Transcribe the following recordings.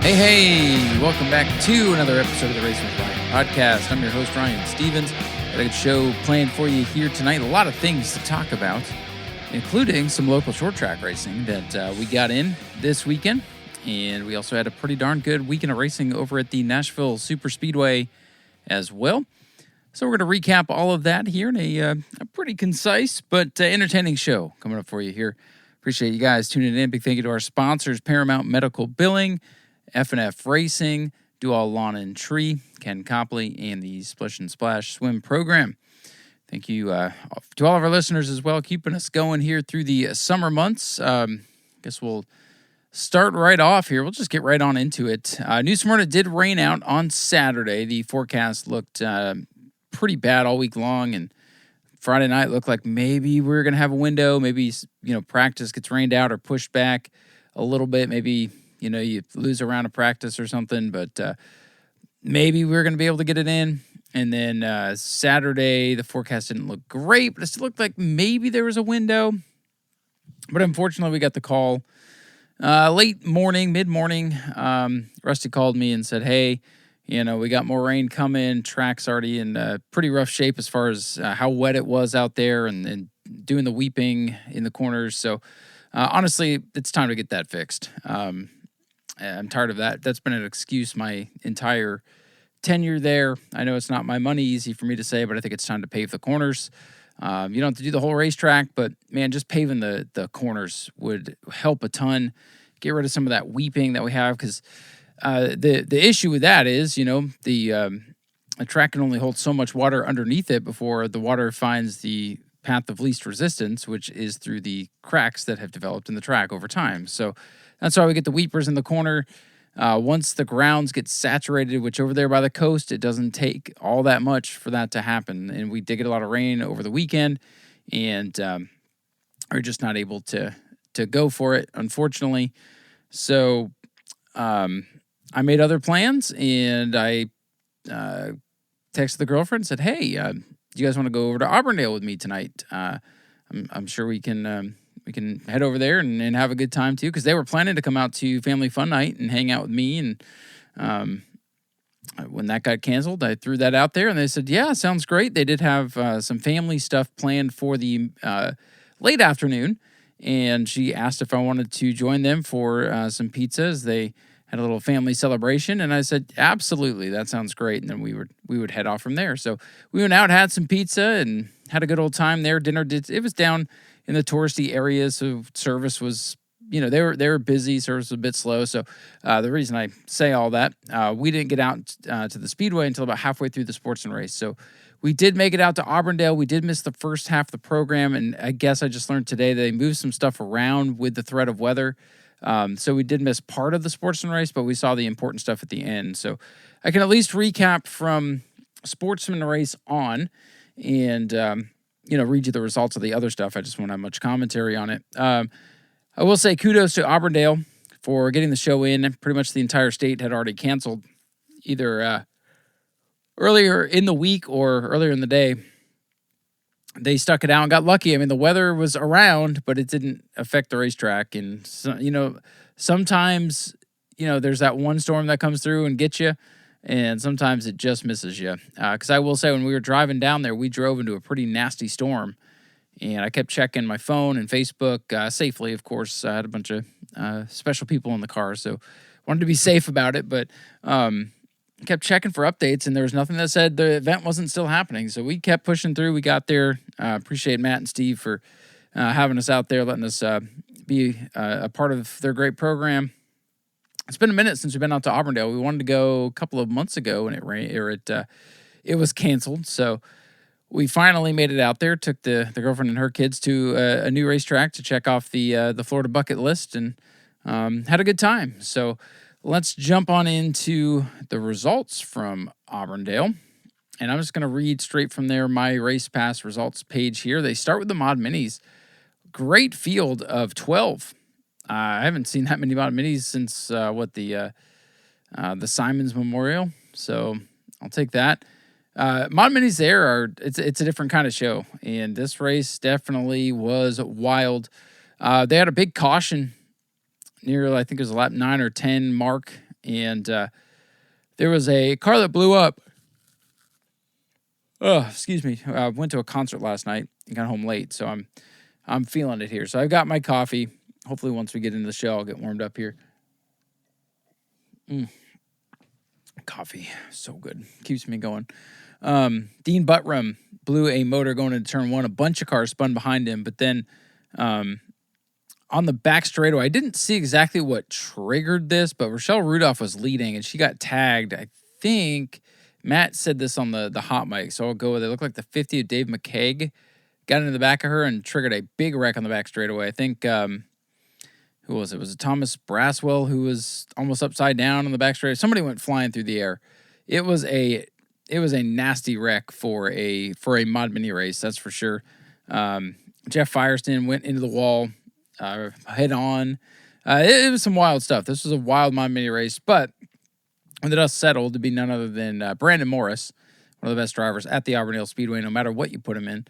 Hey, welcome back to another episode of the Race with Ryan podcast. I'm your host, Ryan Stevens. Got a good show planned for you here tonight. A lot of things to talk about, including some local short track racing that we got in this weekend. And we also had a pretty darn good weekend of racing over at the Nashville Super Speedway as well. So we're going to recap all of that here in a pretty concise but entertaining show coming up for you here. Appreciate you guys tuning in. Big thank you to our sponsors, Paramount Medical Billing, F&F Racing, Do All Lawn and Tree, Ken Copley, and the Splish and Splash Swim Program. Thank you to all of our listeners as well, keeping us going here through the summer months. Guess we'll start right off here. We'll just get right on into it. New Smyrna did rain out on Saturday. The forecast looked pretty bad all week long, and Friday night looked like maybe we were going to have a window. Maybe, practice gets rained out or pushed back a little bit. Maybe, you lose a round of practice or something, but maybe we were going to be able to get it in. And then Saturday, the forecast didn't look great, but it still looked like maybe there was a window. But unfortunately, we got the call late morning, mid-morning. Rusty called me and said, hey, we got more rain coming. Track's already in pretty rough shape as far as how wet it was out there and doing the weeping in the corners. So honestly, it's time to get that fixed. I'm tired of that. That's been an excuse my entire tenure there. I know it's not my money, easy for me to say, but I think it's time to pave the corners. You don't have to do the whole racetrack, but man, just paving the corners would help a ton. Get rid of some of that weeping that we have, because the issue with that is, the track can only hold so much water underneath it before the water finds the path of least resistance, which is through the cracks that have developed in the track over time. So that's why we get the weepers in the corner. Once the grounds get saturated, which over there by the coast, it doesn't take all that much for that to happen. And we did get a lot of rain over the weekend, and are just not able to go for it, unfortunately. So I made other plans, and I texted the girlfriend and said, hey, do you guys want to go over to Auburndale with me tonight? I'm sure we can head over there and have a good time too, because they were planning to come out to Family Fun Night and hang out with me. And when that got canceled, I threw that out there, and they said, yeah, sounds great. They did have some family stuff planned for the late afternoon, and she asked if I wanted to join them for some pizzas. They had a little family celebration, and I said, absolutely, that sounds great. And then we would head off from there. So we went out, had some pizza, and had a good old time there. It was down in the touristy areas, so service was, they were busy, service was a bit slow. So the reason I say all that, we didn't get out to the Speedway until about halfway through the Sportsman Race. So we did make it out to Auburndale. We did miss the first half of the program, and I guess I just learned today they moved some stuff around with the threat of weather. So we did miss part of the Sportsman Race, but we saw the important stuff at the end. So I can at least recap from Sportsman Race on and, read you the results of the other stuff. I just won't have much commentary on it. I will say kudos to Auburndale for getting the show in. Pretty much the entire state had already canceled either earlier in the week or earlier in the day. They stuck it out and got lucky. I mean, the weather was around, but it didn't affect the racetrack. And, sometimes, there's that one storm that comes through and gets you, and sometimes it just misses you. Because I will say, when we were driving down there, we drove into a pretty nasty storm, and I kept checking my phone and Facebook safely, of course. I had a bunch of special people in the car, so wanted to be safe about it, but kept checking for updates, and there was nothing that said the event wasn't still happening. So we kept pushing through. We got there. Appreciate Matt and Steve for having us out there, letting us be a part of their great program. It's been a minute since we've been out to Auburndale. We wanted to go a couple of months ago, and it rained, or it was canceled. So we finally made it out there. Took the girlfriend and her kids to a new racetrack to check off the Florida bucket list, and had a good time. So let's jump on into the results from Auburndale. And I'm just going to read straight from there, my Race Pass results page here. They start with the Mod Minis. Great field of 12. I haven't seen that many Mod Minis since the Simons Memorial. So I'll take that. Mod Minis it's a different kind of show. And this race definitely was wild. They had a big caution near, I think it was a lap 9 or 10 mark, And there was a car that blew up. Oh, excuse me. I went to a concert last night and got home late, so I'm feeling it here. So I've got my coffee. Hopefully once we get into the show, I'll get warmed up here. Coffee, so good. Keeps me going. Dean Buttram blew a motor going into turn one. A bunch of cars spun behind him, but then on the back straightaway, I didn't see exactly what triggered this, but Rochelle Rudolph was leading, and she got tagged. I think Matt said this on the hot mic, so I'll go with it. It looked like the 50 of Dave McKeag got into the back of her and triggered a big wreck on the back straightaway. I think, who was it? Was it Thomas Braswell who was almost upside down on the back straightaway? Somebody went flying through the air. It was a nasty wreck for a mod mini race, that's for sure. Jeff Firestone went into the wall, head on. It was some wild stuff. This was a wild mod mini race, but when the dust settled, to be none other than Brandon Morris, one of the best drivers at the Auburndale Speedway, no matter what you put him in.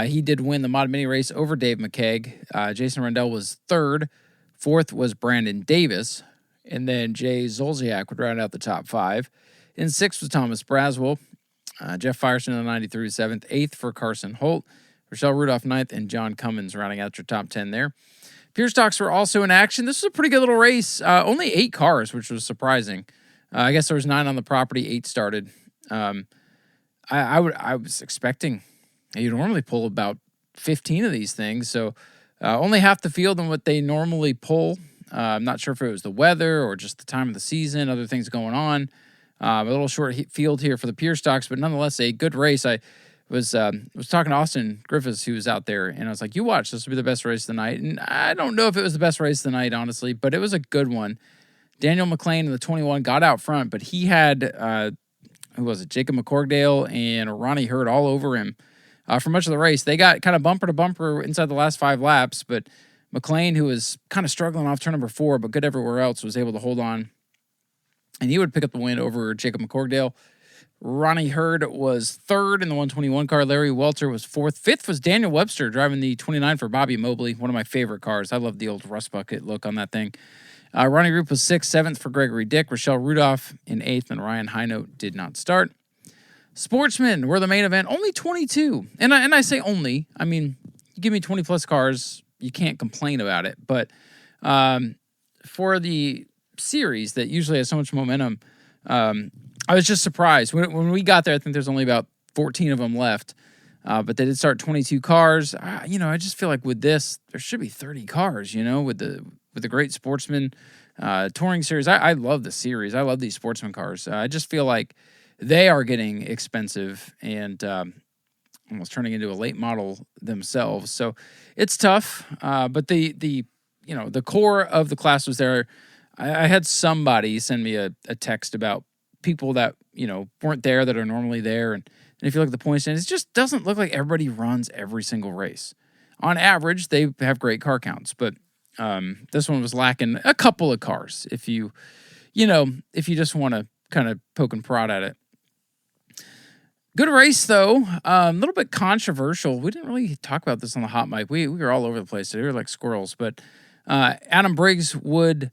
He did win the mod mini race over Dave McKeag. Jason Rundell was third. Fourth was Brandon Davis. And then Jay Zolciak would round out the top five. In sixth was Thomas Braswell. Jeff Firestone in the 93 was seventh. Eighth for Carson Holt. Rochelle Rudolph ninth. And John Cummins rounding out your top 10 there. Pure stocks were also in action. This was a pretty good little race. Only 8 cars, which was surprising. I guess there was 9 on the property. 8 started. I was expecting you normally pull about 15 of these things. So only half the field than what they normally pull. I'm not sure if it was the weather or just the time of the season, other things going on. A little short field here for the pure stocks, but nonetheless a good race. I was talking to Austin Griffiths, who was out there, and I was like, you watch, this will be the best race of the night. And I don't know if it was the best race of the night, honestly, but it was a good one. Daniel McLean in the 21 got out front, but he had, who was it, Jacob McCorkdale and Ronnie Hurd all over him for much of the race. They got kind of bumper to bumper inside the last 5 laps, but McLean, who was kind of struggling off turn number 4, but good everywhere else, was able to hold on. And he would pick up the win over Jacob McCorkdale. Ronnie Hurd was third in the 121 car. Larry Welter was fourth. Fifth was Daniel Webster driving the 29 for Bobby Mobley, one of my favorite cars. I love the old rust bucket look on that thing. Ronnie Roop was sixth. Seventh for Gregory Dick. Rochelle Rudolph in eighth, and Ryan Hinote did not start. Sportsmen were the main event. Only 22. And I say only. I mean, you give me 20-plus cars, you can't complain about it. But for the series that usually has so much momentum, I was just surprised. When we got there, I think there's only about 14 of them left. But they did start 22 cars. I just feel like with this, there should be 30 cars, with the great Sportsman touring series. I love the series. I love these Sportsman cars. I just feel like they are getting expensive and almost turning into a late model themselves. So it's tough. But the core of the class was there. I had somebody send me a text about people that, weren't there that are normally there. And if you look at the point standings, it just doesn't look like everybody runs every single race. On average, they have great car counts, but this one was lacking a couple of cars. If you just want to kind of poke and prod at it. Good race, though. A little bit controversial. We didn't really talk about this on the hot mic. We were all over the place. We were like squirrels. But Adam Briggs would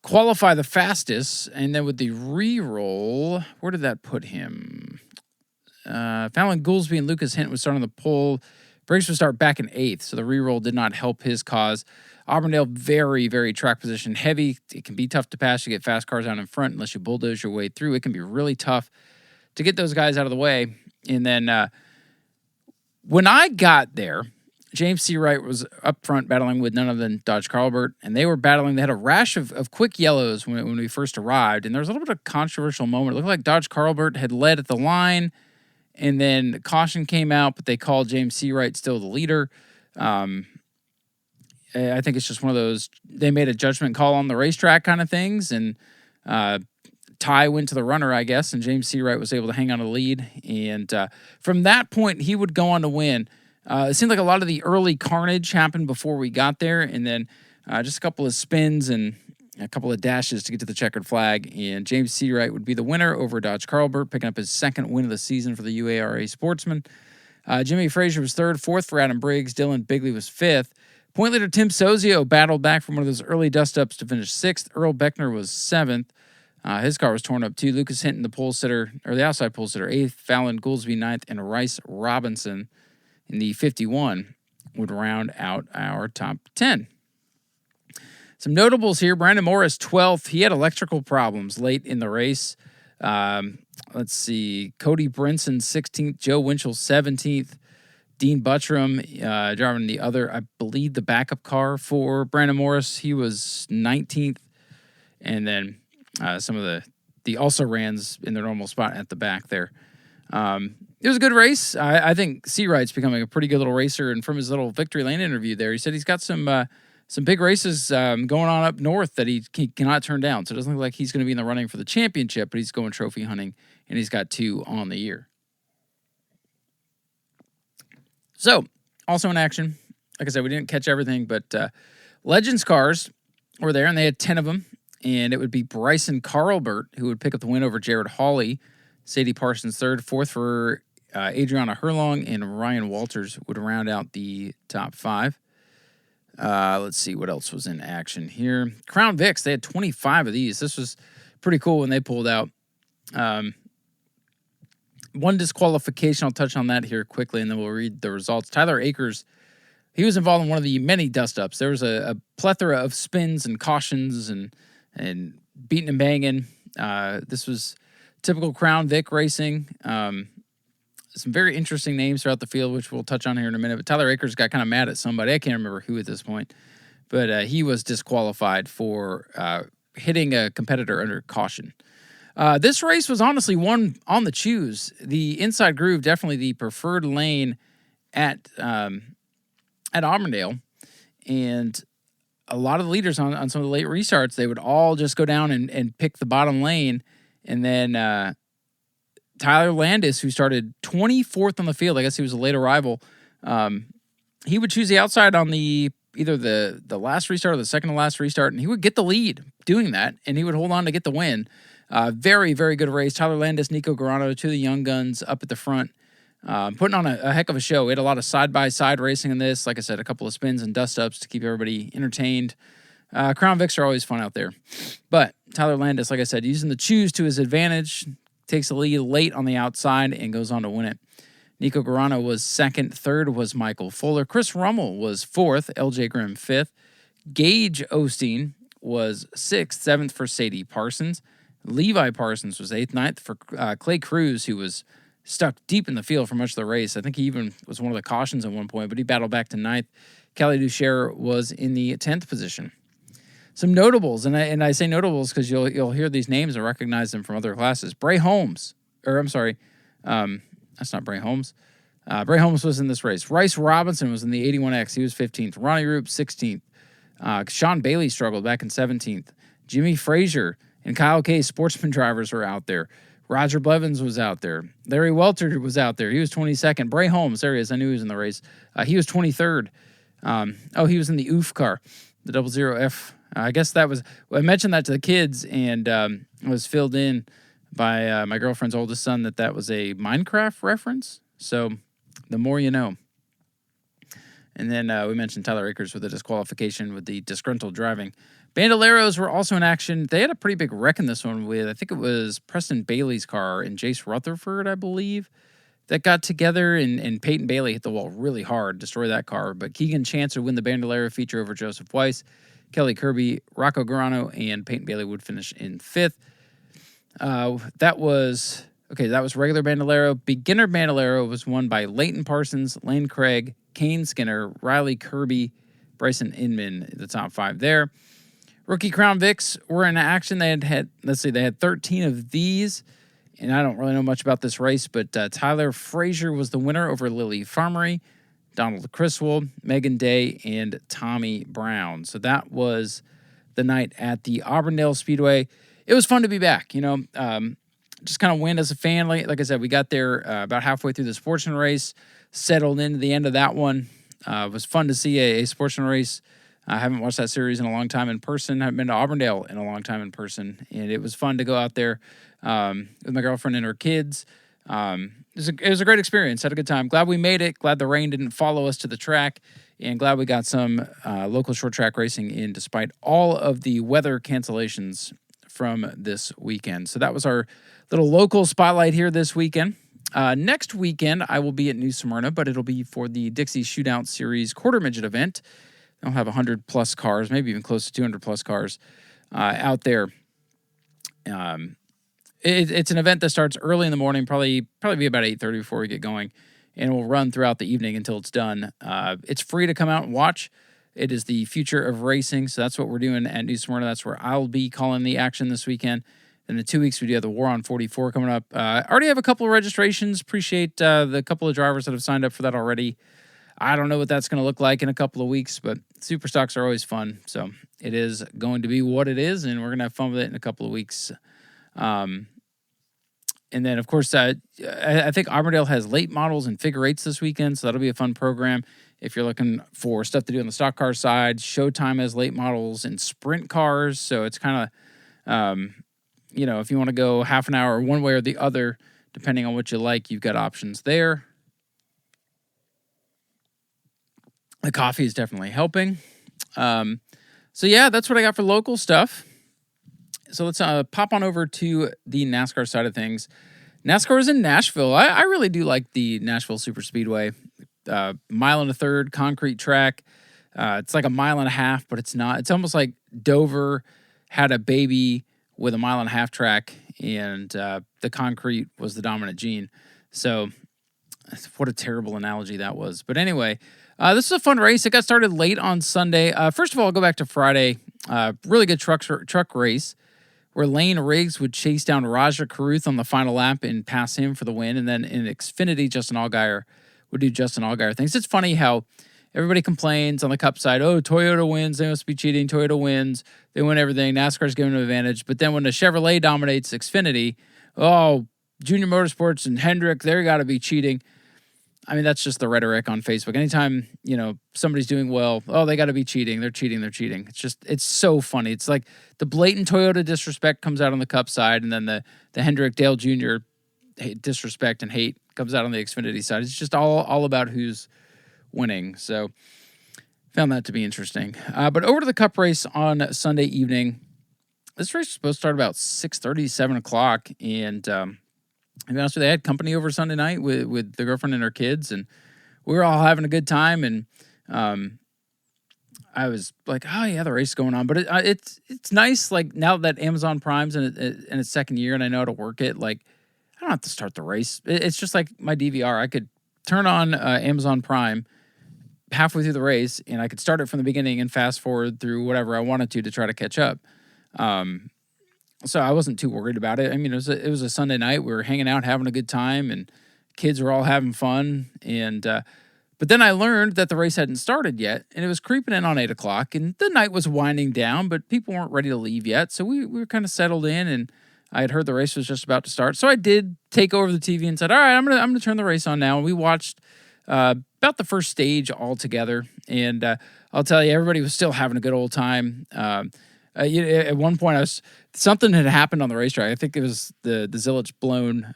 qualify the fastest, and then with the re-roll, where did that put him? Fallon Goolsby and Lucas Hint would start on the pole. Briggs would start back in 8th, so the re-roll did not help his cause. Auburndale, very, very track position heavy. It can be tough to pass. You get fast cars out in front unless you bulldoze your way through. It can be really tough to get those guys out of the way. And then when I got there, James C. Wright was up front battling with none other than Dodge Carlbert, and they were battling. They had a rash of quick yellows when we first arrived, and there was a little bit of controversial moment. It looked like Dodge Carlbert had led at the line, and then caution came out, but they called James C. Wright still the leader. I think it's just one of those, they made a judgment call on the racetrack kind of things, and Ty went to the runner, I guess, and James C. Wright was able to hang on to the lead. And from that point, he would go on to win. It seemed like a lot of the early carnage happened before we got there, and then just a couple of spins and a couple of dashes to get to the checkered flag, and James C. Wright would be the winner over Dodge Carlbert, picking up his second win of the season for the UARA Sportsman. Jimmy Frazier was third. Fourth for Adam Briggs. Dylan Bigley was fifth. Point leader Tim Sozio battled back from one of those early dust-ups to finish sixth. Earl Beckner was seventh. His car was torn up too. Lucas Hinton, the pole sitter, or the outside pole sitter, 8th. Fallon Goolsby, 9th. And Rice Robinson in the 51 would round out our top 10. Some notables here. Brandon Morris, 12th. He had electrical problems late in the race. Let's see. Cody Brinson, 16th. Joe Winchell, 17th. Dean Buttram driving the other, I believe, the backup car for Brandon Morris. He was 19th. And then some of the also-rans in their normal spot at the back there. It was a good race. I think Seawright's becoming a pretty good little racer. And from his little Victory Lane interview there, he said he's got some big races going on up north that he cannot turn down. So it doesn't look like he's going to be in the running for the championship, but he's going trophy hunting, and he's got 2 on the year. So, also in action, like I said, we didn't catch everything, but Legends cars were there, and they had 10 of them, and it would be Bryson Carlbert who would pick up the win over Jared Hawley, Sadie Parsons third, fourth for Adriana Herlong, and Ryan Walters would round out the top 5. Let's see what else was in action here. Crown Vics, they had 25 of these. This was pretty cool when they pulled out. One disqualification, I'll touch on that here quickly, and then we'll read the results. Tyler Akers, he was involved in one of the many dust-ups. There was a plethora of spins and cautions and beating and banging. This was typical Crown Vic racing. Some very interesting names throughout the field, which we'll touch on here in a minute. But Tyler Akers got kind of mad at somebody. I can't remember who at this point. But he was disqualified for hitting a competitor under caution. This race was honestly won on the choose. The inside groove, definitely the preferred lane at Auburndale. And a lot of the leaders on some of the late restarts, they would all just go down and pick the bottom lane. And then Tyler Landis, who started 24th on the field, I guess he was a late arrival, he would choose the outside on either the last restart or the second to last restart, and he would get the lead doing that, and he would hold on to get the win. Very, very good race. Tyler Landis, Nico Garano, 2 of the young guns up at the front, putting on a heck of a show. We had a lot of side-by-side racing in this. Like I said, a couple of spins and dust-ups to keep everybody entertained. Crown Vics are always fun out there. But Tyler Landis, like I said, using the choose to his advantage, takes the lead late on the outside and goes on to win it. Nico Garano was second. Third was Michael Fuller. Chris Rummel was fourth. LJ Grimm fifth. Gage Osteen was sixth. Seventh for Sadie Parsons. Levi Parsons was eighth. Ninth for Clay Cruz, who was stuck deep in the field for much of the race. I think he even was one of the cautions at one point, but he battled back to ninth. Kelly Ducher was in the 10th position. Some notables, and I say notables because you'll hear these names and recognize them from other classes. Bray Holmes, that's not Bray Holmes. Bray Holmes was in this race. Rice Robinson was in the 81X. He was 15th. Ronnie Roop, 16th. Sean Bailey struggled back in 17th. Jimmy Frazier and Kyle K. Sportsman drivers were out there. Roger Blevins was out there. Larry Welter was out there. He was 22nd. Bray Holmes, there he is. I knew he was in the race. He was 23rd. He was in the OOF car, the 00F. I guess that was, I mentioned that to the kids, and it was filled in by my girlfriend's oldest son that was a Minecraft reference. So the more you know. And then we mentioned Tyler Akers with a disqualification with the disgruntled driving. Bandoleros were also in action. They had a pretty big wreck in this one with, I think it was Preston Bailey's car and Jace Rutherford, I believe, that got together, and Peyton Bailey hit the wall really hard, destroyed that car. But Keegan Chance would win the Bandolero feature over Joseph Weiss. Kelly Kirby, Rocco Garano, and Peyton Bailey would finish in fifth. That was regular Bandolero. Beginner Bandolero was won by Leighton Parsons, Lane Craig, Kane Skinner, Riley Kirby, Bryson Inman, the top 5 there. Rookie Crown Vics were in action. They had 13 of these, and I don't really know much about this race, but Tyler Frazier was the winner over Lily Farmery, Donald Criswell, Megan Day, and Tommy Brown. So that was the night at the Auburndale Speedway. It was fun to be back, just kind of win as a fan. Like I said, we got there about halfway through the Sportsman race, settled into the end of that one. It was fun to see a Sportsman race. I haven't watched that series in a long time in person. I haven't been to Auburndale in a long time in person. And it was fun to go out there with my girlfriend and her kids. It was a great experience. Had a good time. Glad we made it. Glad the rain didn't follow us to the track. And glad we got some local short track racing in despite all of the weather cancellations from this weekend. So that was our little local spotlight here this weekend. Next weekend, I will be at New Smyrna, but it'll be for the Dixie Shootout Series quarter midget event. They'll have 100-plus cars, maybe even close to 200-plus cars out there. It's an event that starts early in the morning, probably be about 8:30 before we get going, and will run throughout the evening until it's done. It's free to come out and watch. It is the future of racing, so that's what we're doing at New Smyrna. That's where I'll be calling the action this weekend. And in 2 weeks, we do have the War on 44 coming up. I already have a couple of registrations. Appreciate the couple of drivers that have signed up for that already. I don't know what that's going to look like in a couple of weeks, but super stocks are always fun. So it is going to be what it is, and we're going to have fun with it in a couple of weeks. And then, of course, I think Auburndale has late models and figure eights this weekend, so that'll be a fun program. If you're looking for stuff to do on the stock car side, Showtime has late models and sprint cars, so it's kind of, if you want to go half an hour one way or the other, depending on what you like, you've got options there. The coffee is definitely helping. So, yeah, that's what I got for local stuff. So let's pop on over to the NASCAR side of things. NASCAR is in Nashville. I really do like the Nashville Super Speedway. Mile and a third concrete track. It's like a mile and a half, but it's not. It's almost like Dover had a baby with a mile and a half track, and the concrete was the dominant gene. So what a terrible analogy that was. But anyway, this is a fun race. It got started late on Sunday. First of all, I'll go back to Friday. Really good truck race, where Lane Riggs would chase down Raja Caruth on the final lap and pass him for the win. And then in Xfinity, Justin Allgaier would do Justin Allgaier things. It's funny how everybody complains on the Cup side, oh, Toyota wins, they must be cheating, Toyota wins, they win everything, NASCAR's giving them an advantage. But then when the Chevrolet dominates Xfinity, oh, Junior Motorsports and Hendrick, they're got to be cheating. I mean, that's just the rhetoric on Facebook. Anytime, somebody's doing well, oh, they got to be cheating. They're cheating. It's so funny. It's like the blatant Toyota disrespect comes out on the Cup side, and then the Hendrick Dale Jr. disrespect and hate comes out on the Xfinity side. It's just all about who's winning. So found that to be interesting. But over to the Cup race on Sunday evening. This race was supposed to start about 6:30, 7 o'clock, and to be honest with you, I had company over Sunday night with the girlfriend and her kids, and we were all having a good time. And I was like, oh yeah, the race is going on. But it's nice, like now that Amazon Prime's in its second year and I know how to work it, like I don't have to start the race. It's just like my DVR. I could turn on Amazon Prime halfway through the race, and I could start it from the beginning and fast forward through whatever I wanted to try to catch up. So I wasn't too worried about it. I mean, it was a Sunday night. We were hanging out, having a good time, and kids were all having fun. And but then I learned that the race hadn't started yet, and it was creeping in on 8 o'clock, and the night was winding down, but people weren't ready to leave yet. So we were kind of settled in, and I had heard the race was just about to start. So I did take over the TV and said, all right, I'm gonna turn the race on now. And we watched about the first stage all together, and I'll tell you, everybody was still having a good old time. At one point, something had happened on the racetrack. I think it was the Zilich blown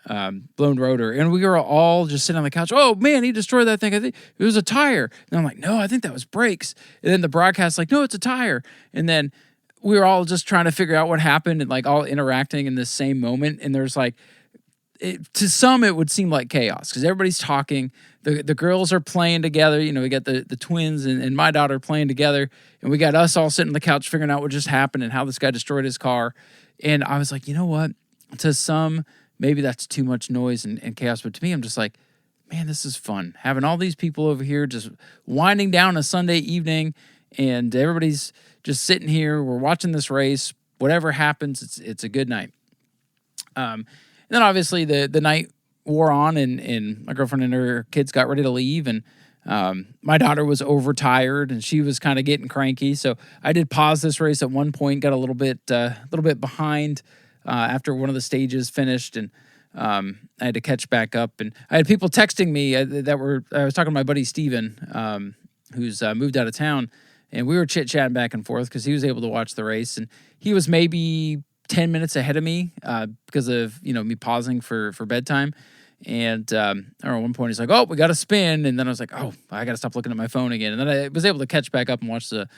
rotor, and we were all just sitting on the couch. Oh man, he destroyed that thing. I think it was a tire. And I'm like, no, I think that was brakes. And then the broadcast like, no, it's a tire. And then we were all just trying to figure out what happened and like all interacting in this same moment. And there's like, to some, it would seem like chaos because everybody's talking. The girls are playing together. We got the twins and my daughter playing together. And we got us all sitting on the couch figuring out what just happened and how this guy destroyed his car. And I was like, you know what? To some, maybe that's too much noise and chaos. But to me, I'm just like, man, this is fun. Having all these people over here just winding down a Sunday evening. And everybody's just sitting here. We're watching this race. Whatever happens, it's a good night. And then obviously the night wore on and my girlfriend and her kids got ready to leave. And my daughter was overtired and she was kind of getting cranky. So I did pause this race at one point, got a little bit behind after one of the stages finished. And I had to catch back up. And I had people texting me I was talking to my buddy Steven, who's moved out of town. And we were chit-chatting back and forth because he was able to watch the race. And he was maybe 10 minutes ahead of me because of, me pausing for bedtime. And I don't know, at one point he's like, "Oh, we got to spin," and then I was like, "Oh, I got to stop looking at my phone again." And then I was able to catch back up and watch the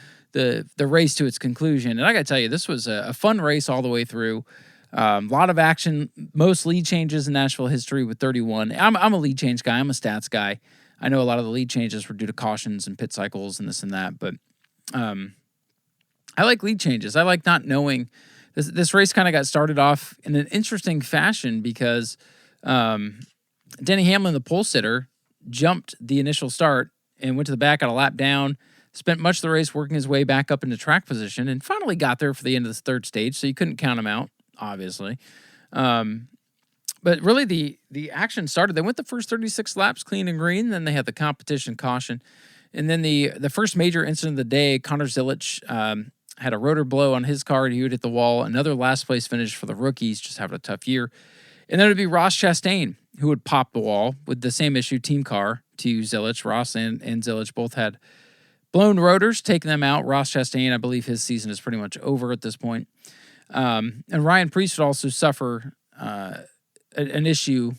race to its conclusion. And I got to tell you, this was a fun race all the way through. A lot of action, most lead changes in Nashville history with 31. I'm a lead change guy. I'm a stats guy. I know a lot of the lead changes were due to cautions and pit cycles and this and that, but I like lead changes. I like not knowing. This race kind of got started off in an interesting fashion because Denny Hamlin, the pole sitter, jumped the initial start and went to the back, got a lap down, spent much of the race working his way back up into track position, and finally got there for the end of the third stage, so you couldn't count him out, obviously. But really, the action started. They went the first 36 laps clean and green, then they had the competition caution. And then the first major incident of the day, Connor Zilic had a rotor blow on his car, and he would hit the wall. Another last-place finish for the rookies, just having a tough year. And then it would be Ross Chastain, who would pop the wall with the same issue, team car, to Zilic. Ross and Zilic both had blown rotors, taking them out. Ross Chastain, I believe his season is pretty much over at this point. And Ryan Preece would also suffer an issue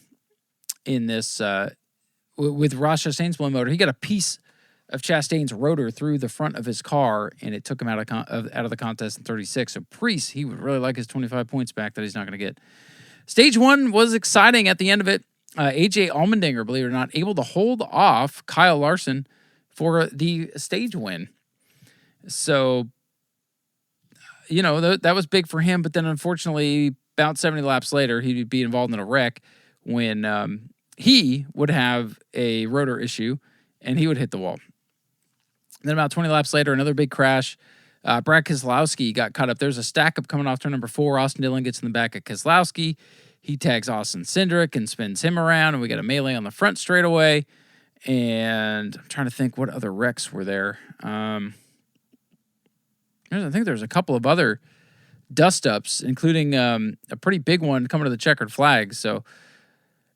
in this with Ross Chastain's blown motor. He got a piece of Chastain's rotor through the front of his car, and it took him out of the contest in 36. So Preece, he would really like his 25 points back that he's not going to get. Stage one was exciting at the end of it. AJ Allmendinger, believe it or not, able to hold off Kyle Larson for the stage win. So, you know, that was big for him. But then, unfortunately, about 70 laps later, he'd be involved in a wreck when he would have a rotor issue and he would hit the wall. Then about 20 laps later, another big crash. Brad Keselowski got caught up. There's a stack up coming off turn number 4. Austin Dillon gets in the back of Keselowski. He tags Austin Cindric and spins him around, and we got a melee on the front straightaway. And I'm trying to think what other wrecks were there. I think there's a couple of other dust-ups, including a pretty big one coming to the checkered flag. So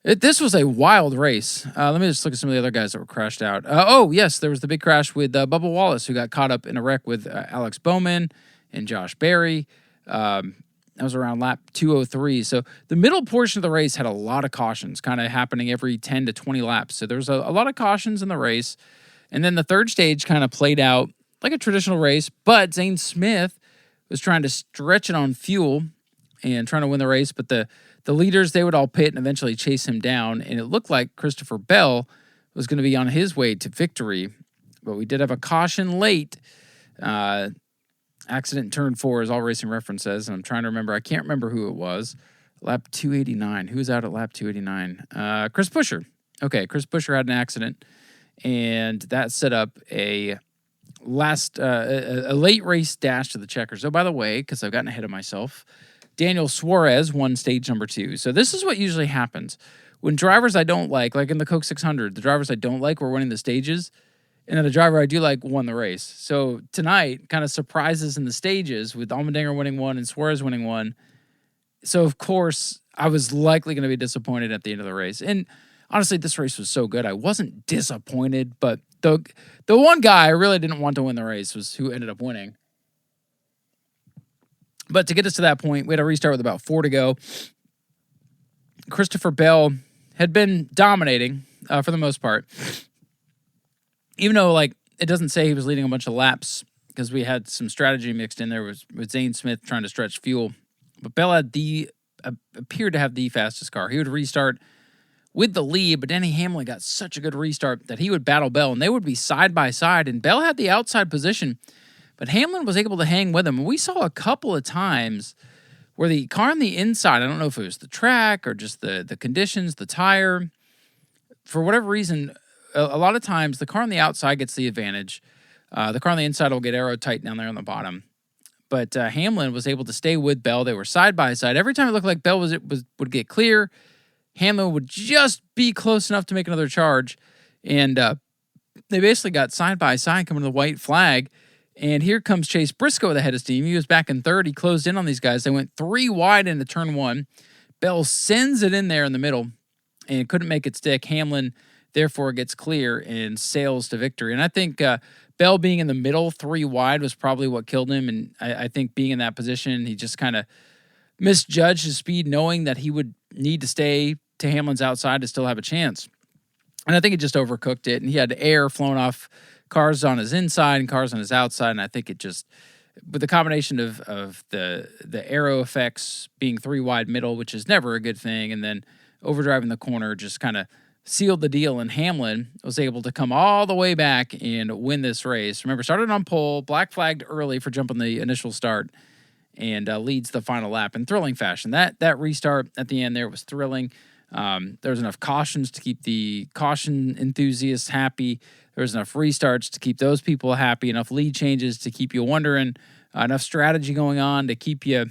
this was a wild race. Let me just look at some of the other guys that were crashed out. Yes, there was the big crash with Bubba Wallace, who got caught up in a wreck with Alex Bowman and Josh Berry. That was around lap 203. So the middle portion of the race had a lot of cautions kind of happening every 10 to 20 laps. So there was a lot of cautions in the race. And then the third stage kind of played out like a traditional race, but Zane Smith was trying to stretch it on fuel and trying to win the race, but the leaders, they would all pit and eventually chase him down, and it looked like Christopher Bell was going to be on his way to victory, but we did have a caution late. Accident in turn 4, as All Racing Reference says, and I'm trying to remember. I can't remember who it was. Lap 289. Who was out at lap 289? Chris Buescher. Okay, Chris Buescher had an accident, and that set up a late race dash to the checkers. Oh, by the way, because I've gotten ahead of myself, Daniel Suarez won stage number 2. So this is what usually happens. When drivers I don't like in the Coke 600, the drivers I don't like were winning the stages, and then the driver I do like won the race. So tonight, kind of surprises in the stages with Allmendinger winning one and Suarez winning one. So, of course, I was likely going to be disappointed at the end of the race. And honestly, this race was so good, I wasn't disappointed, but the one guy I really didn't want to win the race was who ended up winning. But to get us to that point, we had to restart with about 4 to go. Christopher Bell had been dominating for the most part. Even though, it doesn't say he was leading a bunch of laps because we had some strategy mixed in there with Zane Smith trying to stretch fuel. But Bell appeared to have the fastest car. He would restart with the lead, but Denny Hamlin got such a good restart that he would battle Bell, and they would be side by side, and Bell had the outside position, but Hamlin was able to hang with him. And we saw a couple of times where the car on the inside, I don't know if it was the track or just the conditions, the tire, for whatever reason, a lot of times the car on the outside gets the advantage. The car on the inside will get aero tight down there on the bottom. But Hamlin was able to stay with Bell. They were side by side. Every time it looked like Bell would get clear, Hamlin would just be close enough to make another charge. And they basically got side by side coming to the white flag. And here comes Chase Briscoe with the head of steam. He was back in third. He closed in on these guys. They went 3 wide into turn 1. Bell sends it in there in the middle and couldn't make it stick. Hamlin, therefore, gets clear and sails to victory. And I think Bell being in the middle, 3 wide, was probably what killed him. And I think being in that position, he just kind of misjudged his speed, knowing that he would need to stay to Hamlin's outside to still have a chance. And I think he just overcooked it, and he had air flowing off cars on his inside and cars on his outside, and I think it just, with the combination of the aero effects being 3 wide middle, which is never a good thing, and then overdriving the corner just kind of sealed the deal, and Hamlin was able to come all the way back and win this race. Remember, started on pole, black flagged early for jumping the initial start, and leads the final lap in thrilling fashion. That restart at the end there was thrilling. There was enough cautions to keep the caution enthusiasts happy. There was enough restarts to keep those people happy, enough lead changes to keep you wondering, enough strategy going on to keep you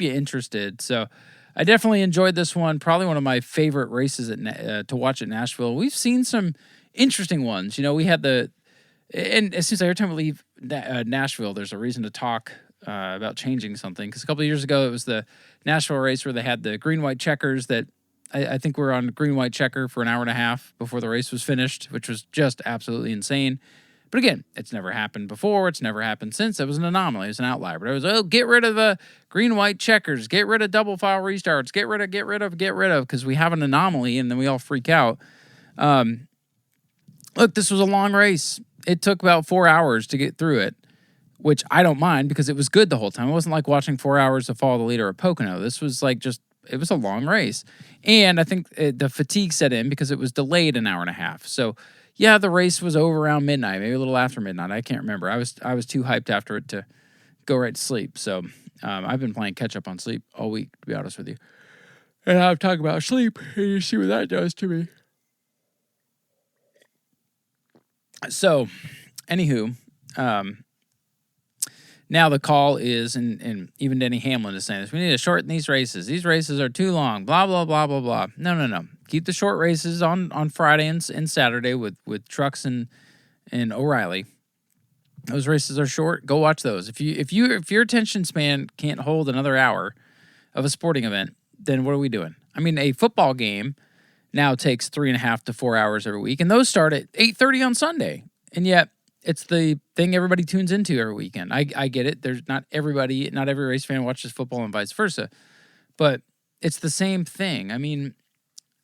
interested. So I definitely enjoyed this one. Probably one of my favorite races to watch at Nashville. We've seen some interesting ones. We had and it seems like every time we leave Nashville, there's a reason to talk about changing something. Because a couple of years ago, it was the Nashville race where they had the green-white checkers that I think we were on green-white checker for an hour and a half before the race was finished, which was just absolutely insane. But again, it's never happened before. It's never happened since. It was an anomaly. It was an outlier. But it was, get rid of the green-white checkers. Get rid of double file restarts. Get rid of, because we have an anomaly, and then we all freak out. Look, this was a long race. It took about 4 hours to get through it, which I don't mind because it was good the whole time. It wasn't like watching 4 hours of Follow the Leader at Pocono. This was like it was a long race. And I think the fatigue set in because it was delayed an hour and a half. So, yeah, the race was over around midnight, maybe a little after midnight. I can't remember. I was too hyped after it to go right to sleep. So I've been playing catch-up on sleep all week, to be honest with you. And I'm talking about sleep, and you see what that does to me. So, anywho, now the call is, and even Denny Hamlin is saying this, we need to shorten these races. These races are too long, blah, blah, blah, blah, blah. No. Keep the short races on Friday and Saturday with Trucks and O'Reilly. Those races are short. Go watch those. If your attention span can't hold another hour of a sporting event, then what are we doing? I mean, a football game now takes 3.5 to 4 hours every week, and those start at 8:30 on Sunday. And yet, it's the thing everybody tunes into every weekend. I get it. There's not every race fan watches football and vice versa. But it's the same thing. I mean,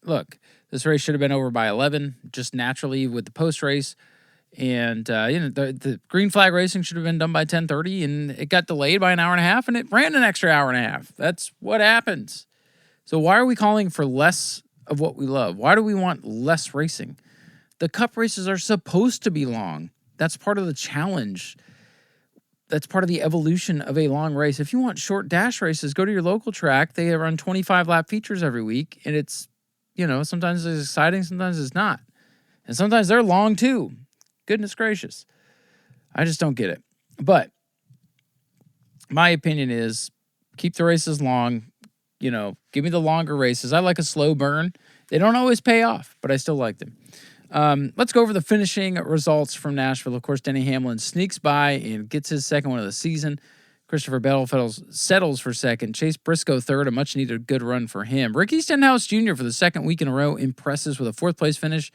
look, this race should have been over by 11, just naturally with the post-race. And, the green flag racing should have been done by 10:30, and it got delayed by an hour and a half, and it ran an extra hour and a half. That's what happens. So why are we calling for less of what we love? Why do we want less racing? The Cup races are supposed to be long. That's part of the challenge. That's part of the evolution of a long race. If you want short dash races, go to your local track. They run 25-lap features every week, and it's, sometimes it's exciting, sometimes it's not. And sometimes they're long, too. Goodness gracious. I just don't get it. But my opinion is keep the races long. Give me the longer races. I like a slow burn. They don't always pay off, but I still like them. Let's go over the finishing results from Nashville. Of course, Denny Hamlin sneaks by and gets his second one of the season. Christopher Bell settles for second. Chase Briscoe third, a much-needed good run for him. Ricky Stenhouse Jr. for the second week in a row impresses with a fourth-place finish.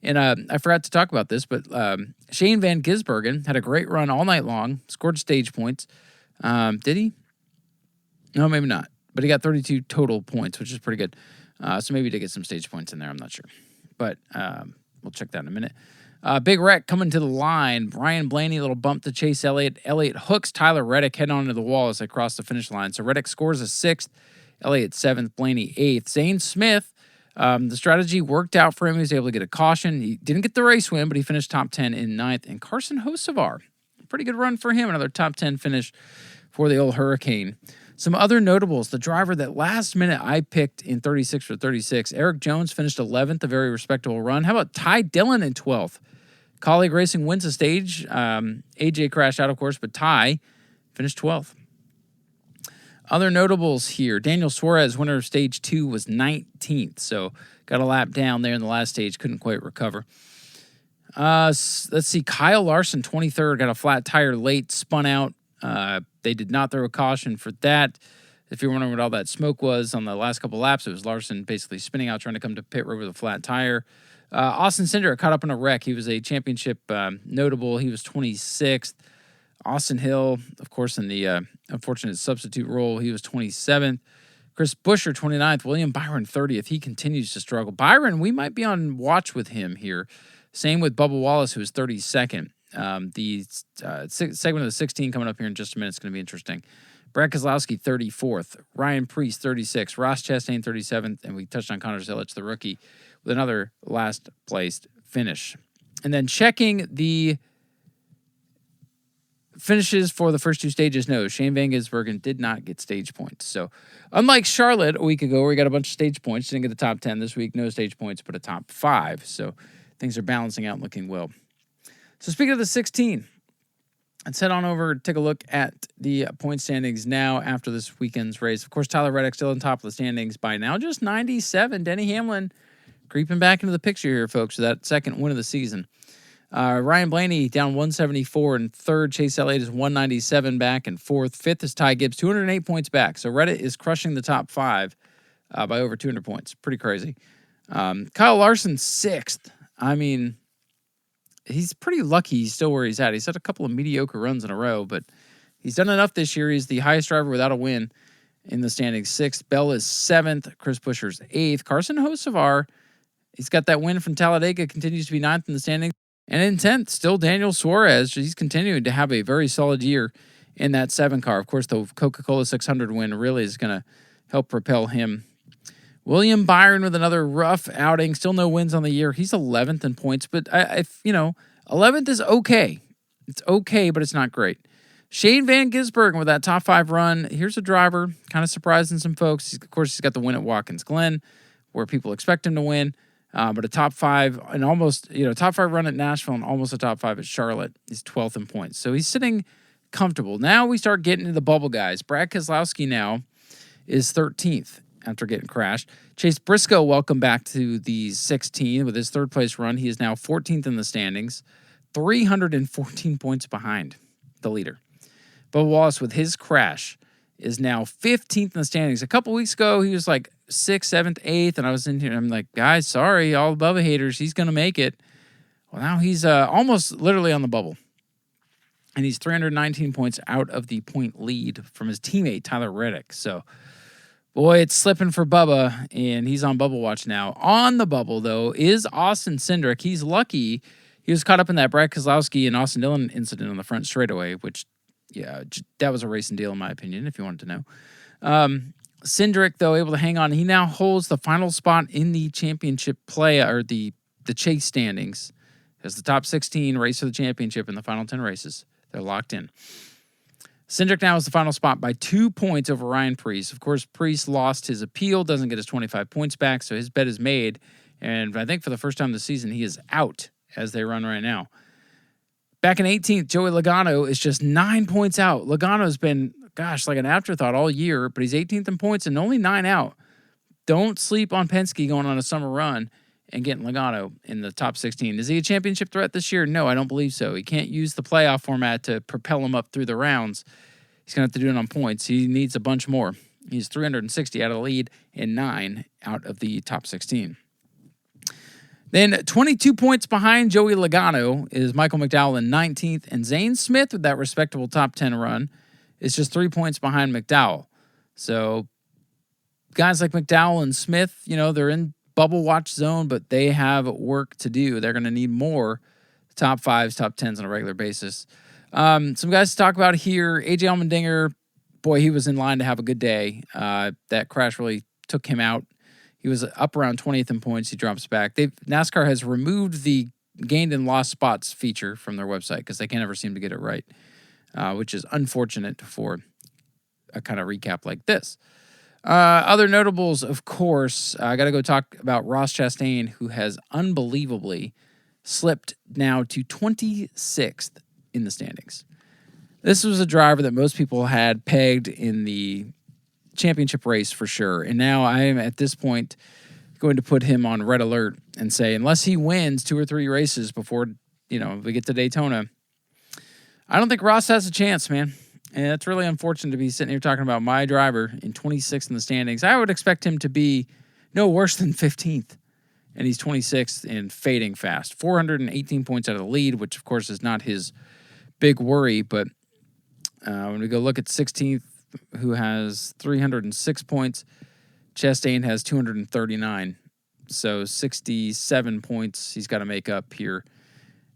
And I forgot to talk about this, but Shane Van Gisbergen had a great run all night long, scored stage points. Did he? No, maybe not. But he got 32 total points, which is pretty good. So maybe he did get some stage points in there. I'm not sure. But we'll check that in a minute. Big wreck coming to the line. Brian Blaney, a little bump to Chase Elliott. Elliott hooks Tyler Reddick head on to the wall as they cross the finish line. So Reddick scores a 6th. Elliott 7th. Blaney 8th. Zane Smith, the strategy worked out for him. He was able to get a caution. He didn't get the race win, but he finished top 10 in 9th. And Carson Hocevar, pretty good run for him. Another top 10 finish for the old Hurricane. Some other notables, the driver that last minute I picked in 36 for 36, Eric Jones finished 11th, a very respectable run. How about Ty Dillon in 12th? Colleague Racing wins the stage. AJ crashed out, of course, but Ty finished 12th. Other notables here, Daniel Suarez, winner of stage 2, was 19th, so got a lap down there in the last stage, couldn't quite recover. Let's see, Kyle Larson, 23rd, got a flat tire late, spun out. They did not throw a caution for that. If you're wondering what all that smoke was on the last couple laps, it was Larson basically spinning out, trying to come to pit road with a flat tire. Austin Cindric caught up in a wreck. He was a championship notable. He was 26th. Austin Hill, of course, in the unfortunate substitute role, he was 27th. Chris Buescher, 29th. William Byron, 30th. He continues to struggle. Byron, we might be on watch with him here. Same with Bubba Wallace, who is 32nd. The segment of the 16 coming up here in just a minute is going to be interesting. Brad Keselowski, 34th. Ryan Preece, 36th. Ross Chastain, 37th. And we touched on Connor Zilic, the rookie, with another last-placed finish. And then checking the finishes for the first two stages, no, Shane Van Gisbergen did not get stage points. So unlike Charlotte a week ago where he got a bunch of stage points, didn't get the top 10 this week, no stage points, but a top 5. So things are balancing out and looking well. So speaking of the 16, let's head on over, take a look at the point standings now after this weekend's race. Of course, Tyler Reddick still on top of the standings by now, just 97. Denny Hamlin creeping back into the picture here, folks, with that second win of the season. Ryan Blaney down 174 in third. Chase Elliott is 197 back in fourth. Fifth is Ty Gibbs, 208 points back. So Reddit is crushing the top 5 by over 200 points. Pretty crazy. Kyle Larson, 6th. I mean, he's pretty lucky he's still where he's at. He's had a couple of mediocre runs in a row, but he's done enough this year. He's the highest driver without a win in the standings. 6th. Bell is 7th. Chris Buescher's 8th. Carson Hocevar, he's got that win from Talladega, continues to be 9th in the standings. And in 10th, still Daniel Suarez. He's continuing to have a very solid year in that 7 car. Of course, the Coca-Cola 600 win really is going to help propel him. William Byron with another rough outing. Still no wins on the year. He's 11th in points, but 11th is okay. It's okay, but it's not great. Shane Van Gisbergen with that top 5 run. Here's a driver, kind of surprising some folks. Of course, he's got the win at Watkins Glen, where people expect him to win. But a top 5 and almost, top 5 run at Nashville and almost a top 5 at Charlotte. He's 12th in points. So he's sitting comfortable. Now we start getting into the bubble guys. Brad Keselowski now is 13th after getting crashed. Chase Briscoe, welcome back to the 16 with his third place run. He is now 14th in the standings, 314 points behind the leader. Bubba Wallace with his crash is now 15th in the standings. A couple weeks ago, he was like 6th, 7th, 8th, and I was in here, and I'm like, guys, sorry, all the Bubba haters, he's going to make it. Well, now he's almost literally on the bubble. And he's 319 points out of the point lead from his teammate, Tyler Reddick. So, boy, it's slipping for Bubba, and he's on bubble watch now. On the bubble, though, is Austin Cindric. He's lucky. He was caught up in that Brad Keselowski and Austin Dillon incident on the front straightaway, which, yeah, that was a racing deal in my opinion, if you wanted to know. Cindric, though, able to hang on. He now holds the final spot in the championship play, or the chase standings, as the top 16 race for the championship in the final 10 races. They're locked in. Cindric now is the final spot by 2 points over Ryan Preece. Of course, Preece lost his appeal, doesn't get his 25 points back, so his bet is made. And I think for the first time this season, he is out as they run right now. Back in 18th, Joey Logano is just 9 points out. Logano's been, like an afterthought all year, but he's 18th in points and only 9 out. Don't sleep on Penske going on a summer run and getting Logano in the top 16. Is he a championship threat this year? No, I don't believe so. He can't use the playoff format to propel him up through the rounds. He's going to have to do it on points. He needs a bunch more. He's 360 out of the lead and 9 out of the top 16. Then 22 points behind Joey Logano is Michael McDowell in 19th, and Zane Smith with that respectable top 10 run is just 3 points behind McDowell. So guys like McDowell and Smith, they're in bubble watch zone, but they have work to do. They're going to need more top 5s, top 10s on a regular basis. Some guys to talk about here. AJ Allmendinger, boy, he was in line to have a good day. That crash really took him out. He was up around 20th in points. He drops back. NASCAR has removed the gained and lost spots feature from their website because they can't ever seem to get it right, which is unfortunate for a kind of recap like this. Other notables, of course, I got to go talk about Ross Chastain, who has unbelievably slipped now to 26th in the standings. This was a driver that most people had pegged in the championship race for sure. And now I am at this point going to put him on red alert and say, unless he wins 2 or 3 races before, we get to Daytona, I don't think Ross has a chance, man. And it's really unfortunate to be sitting here talking about my driver in 26th in the standings. I would expect him to be no worse than 15th. And he's 26th and fading fast. 418 points out of the lead, which, of course, is not his big worry. But when we go look at 16th, who has 306 points. Chastain has 239. So 67 points he's got to make up here.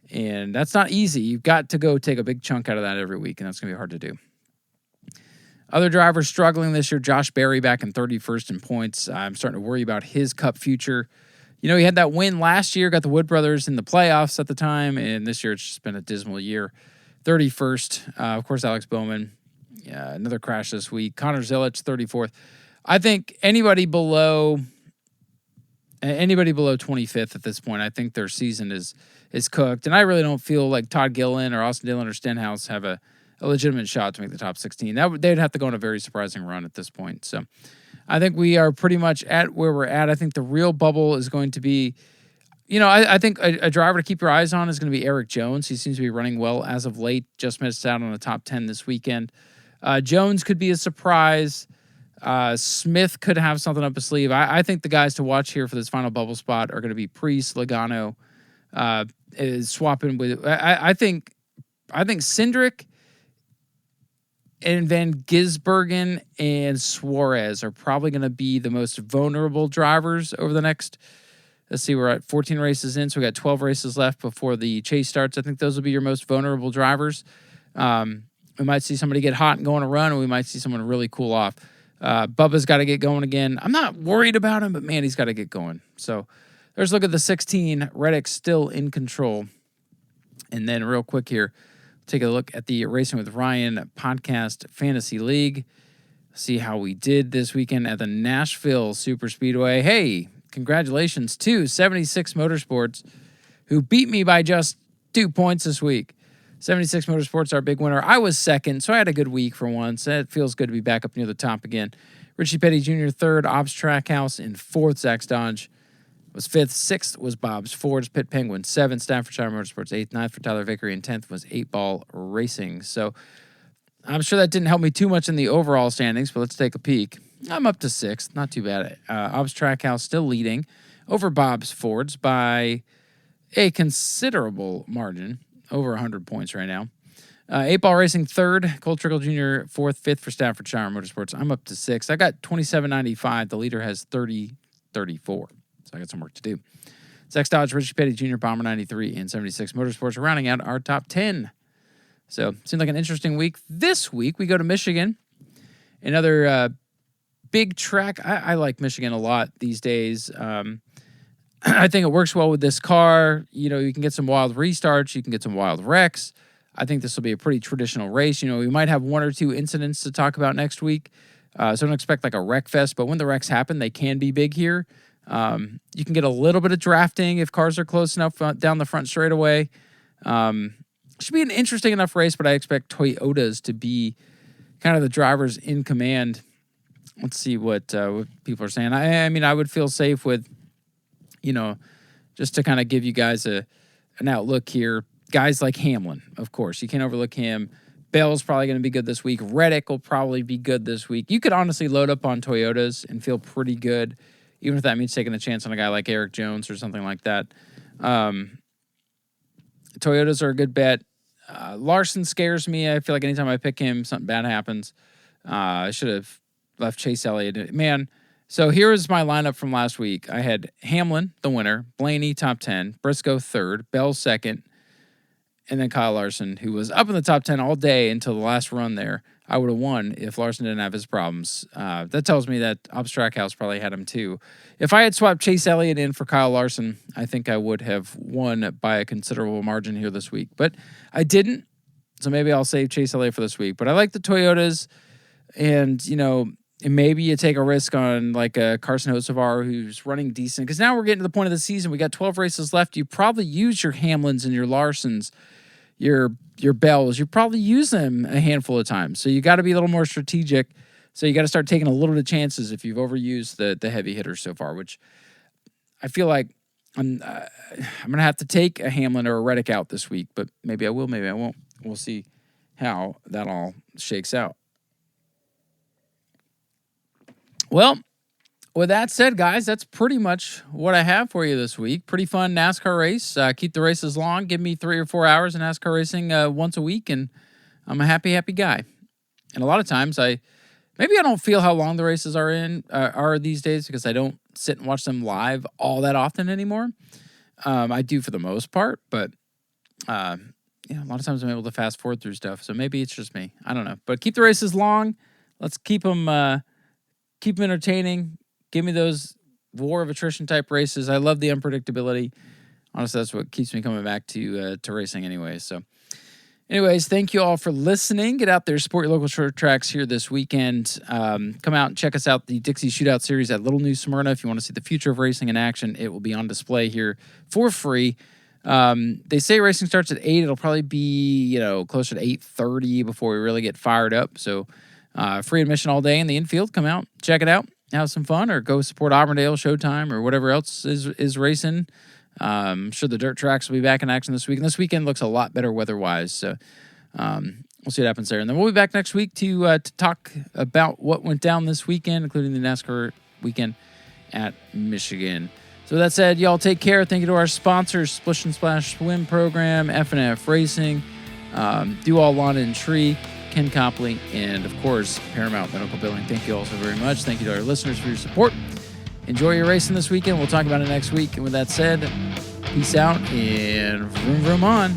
And that's not easy. You've got to go take a big chunk out of that every week, and that's going to be hard to do. Other drivers struggling this year, Josh Berry back in 31st in points. I'm starting to worry about his Cup future. You know, he had that win last year, got the Wood brothers in the playoffs at the time, and this year it's just been a dismal year. 31st, of course, Alex Bowman, another crash this week. Connor Zilic, 34th. I think anybody below 25th at this point, I think their season is cooked. And I really don't feel like Todd Gillen or Austin Dillon or Stenhouse have a legitimate shot to make the top 16. They'd have to go on a very surprising run at this point. So I think we are pretty much at where we're at. I think the real bubble is going to be, I think a driver to keep your eyes on is going to be Eric Jones. He seems to be running well as of late. Just missed out on the top 10 this weekend. Jones could be a surprise. Smith could have something up his sleeve. I think the guys to watch here for this final bubble spot are going to be Priest, Logano, is swapping with. I think Cindric and then Gisbergen and Suarez are probably going to be the most vulnerable drivers over the next. Let's see, we're at 14 races in, so we got 12 races left before the chase starts. I think those will be your most vulnerable drivers. We might see somebody get hot and go on a run, and we might see someone really cool off. Bubba's got to get going again. I'm not worried about him, but man, he's got to get going. So there's a look at the 16. Reddick still in control. And then real quick here, take a look at the Racing with Ryan podcast fantasy league. See how we did this weekend at the Nashville Super Speedway. Hey, congratulations to 76 Motorsports, who beat me by just 2 points this week. 76 Motorsports, our big winner. I was second, so I had a good week for once. It feels good to be back up near the top again. Richie Petty Jr., third. Obbs Trackhouse in fourth. Zach Dodge was fifth. Sixth was Bob's Ford's Pit Penguin. Seventh, Staffordshire Motorsports. Eighth, ninth for Tyler Vickery. And 10th was 8-Ball Racing. So I'm sure that didn't help me too much in the overall standings, but let's take a peek. I'm up to sixth. Not too bad. Obbs Trackhouse still leading over Bob's Ford's by a considerable margin. Over 100 points right now. 8-Ball Racing third. Cole Trickle Jr. fourth. Fifth for Staffordshire Motorsports. I'm up to sixth. I got 27.95. The leader has 30.34. So I got some work to do. Zach Dodge, Richie Petty Jr., Bomber 93, and 76 Motorsports are rounding out our top 10. So seems like an interesting week. This week we go to Michigan. Another big track. I like Michigan a lot these days. I think it works well with this car. You know, you can get some wild restarts. You can get some wild wrecks. I think this will be a pretty traditional race. You know, we might have one or two incidents to talk about next week. So don't expect like a wreck fest. But when the wrecks happen, they can be big here. You can get a little bit of drafting if cars are close enough down the front straightaway. Should be an interesting enough race, but I expect Toyotas to be kind of the drivers in command. Let's see what people are saying. I mean, I would feel safe with, just to kind of give you guys an outlook here. Guys like Hamlin, of course. You can't overlook him. Bell's probably going to be good this week. Reddick will probably be good this week. You could honestly load up on Toyotas and feel pretty good, even if that means taking a chance on a guy like Eric Jones or something like that. Toyotas are a good bet. Larson scares me. I feel like anytime I pick him, something bad happens. I should have left Chase Elliott. Man, so here is my lineup from last week. I had Hamlin, the winner, Blaney, top 10, Briscoe, third, Bell, second, and then Kyle Larson, who was up in the top 10 all day until the last run there. I would have won if Larson didn't have his problems. That tells me that Obbs Trackhouse probably had him too. If I had swapped Chase Elliott in for Kyle Larson, I think I would have won by a considerable margin here this week. But I didn't, so maybe I'll save Chase Elliott for this week. But I like the Toyotas, and, and maybe you take a risk on like a Carson Hocevar who's running decent. Because now we're getting to the point of the season. We got 12 races left. You probably use your Hamlins and your Larsons, your Bells. You probably use them a handful of times. So you got to be a little more strategic. So you got to start taking a little bit of chances if you've overused the heavy hitters so far, which I feel like I'm going to have to take a Hamlin or a Reddick out this week. But maybe I will, maybe I won't. We'll see how that all shakes out. Well, with that said, guys, that's pretty much what I have for you this week. Pretty fun NASCAR race. Keep the races long. Give me 3 or 4 hours of NASCAR racing once a week, and I'm a happy, happy guy. And a lot of times I Maybe I don't feel how long the races are these days because I don't sit and watch them live all that often anymore. I do for the most part, but a lot of times I'm able to fast forward through stuff. So maybe it's just me. I don't know. But keep the races long. Let's keep them entertaining. Give me those war of attrition type races. I love the unpredictability. Honestly, that's what keeps me coming back to racing anyway. So anyways, thank you all for listening. Get out there, support your local short tracks here this weekend. Come out and check us out, the Dixie Shootout Series at Little New Smyrna. If you want to see the future of racing in action, it will be on display here for free. They say racing starts at 8. It'll probably be, closer to 8:30 before we really get fired up. So free admission all day in the infield. Come out, check it out, have some fun, or go support Auburndale, Showtime, or whatever else is racing. I'm sure the dirt tracks will be back in action this week. And this weekend looks a lot better weather-wise. So we'll see what happens there. And then we'll be back next week to talk about what went down this weekend, including the NASCAR weekend at Michigan. So with that said, y'all take care. Thank you to our sponsors, Splish and Splash Swim Program, F&F Racing, Do All Lawn and Tree, Ken Copley, and, of course, Paramount Medical Billing. Thank you all so very much. Thank you to our listeners for your support. Enjoy your racing this weekend. We'll talk about it next week. And with that said, peace out and vroom vroom on.